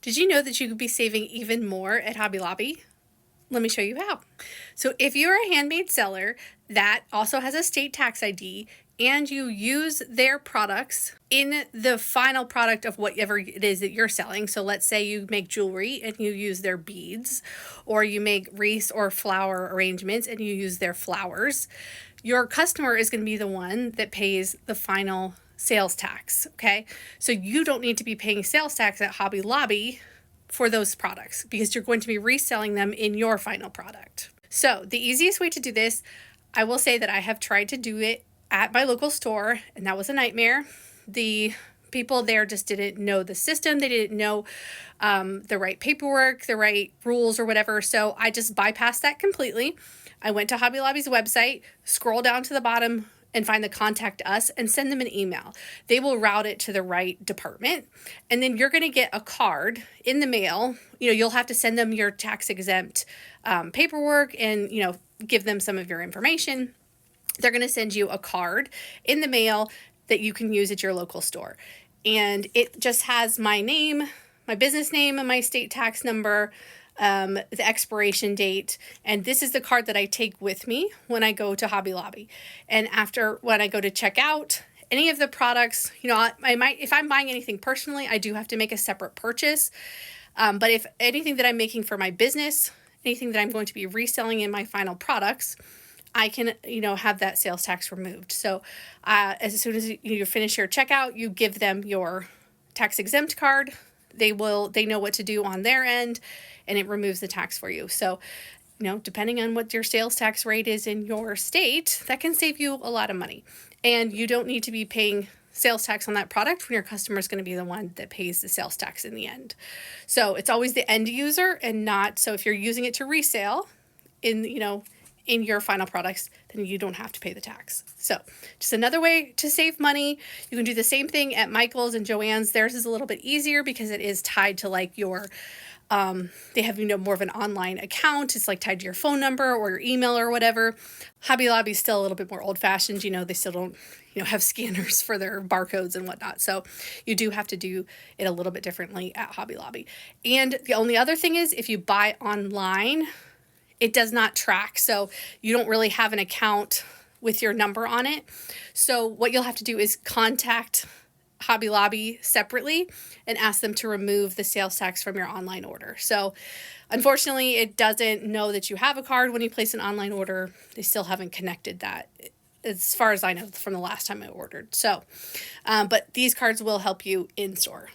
Did you know that you could be saving even more at Hobby Lobby? Let me show you how. So if you're a handmade seller that also has a state tax ID and you use their products in the final product of whatever it is that you're selling. So let's say you make jewelry and you use their beads, or you make wreaths or flower arrangements and you use their flowers. Your customer is going to be the one that pays the final sales tax, okay? So you don't need to be paying sales tax at Hobby Lobby for those products because you're going to be reselling them in your final product. So the easiest way to do this, I will say that I have tried to do it at my local store, and that was a nightmare. The people there just didn't know the system. They didn't know the right paperwork, the right rules or whatever. So I just bypassed that completely. I went to Hobby Lobby's website, scroll down to the bottom and find the contact us and send them an email. They will route it to the right department. And then you're going to get a card in the mail. You'll have to send them your tax exempt paperwork and, give them some of your information. They're going to send you a card in the mail that you can use at your local store. And it just has my name, my business name, and my state tax number, the expiration date, and this is the card that I take with me when I go to Hobby Lobby. And when I go to check out any of the products, if I'm buying anything personally, I do have to make a separate purchase. But if anything that I'm making for my business, anything that I'm going to be reselling in my final products, I can, have that sales tax removed. So as soon as you finish your checkout, you give them your tax exempt card. They know what to do on their end, and it removes the tax for you. So, depending on what your sales tax rate is in your state, that can save you a lot of money. And you don't need to be paying sales tax on that product when your customer is going to be the one that pays the sales tax in the end. So it's always the end user and not, so if you're using it to resale in your final products, then you don't have to pay the tax. So just another way to save money. You can do the same thing at Michael's and Joann's. Theirs is a little bit easier because it is tied to like your, they have, more of an online account. It's like tied to your phone number or your email or whatever. Hobby Lobby is still a little bit more old fashioned. They still don't, have scanners for their barcodes and whatnot. So you do have to do it a little bit differently at Hobby Lobby. And the only other thing is if you buy online, it does not track. So you don't really have an account with your number on it. So what you'll have to do is contact Hobby Lobby separately and ask them to remove the sales tax from your online order. So unfortunately, it doesn't know that you have a card when you place an online order. They still haven't connected that as far as I know from the last time I ordered. So, but these cards will help you in store.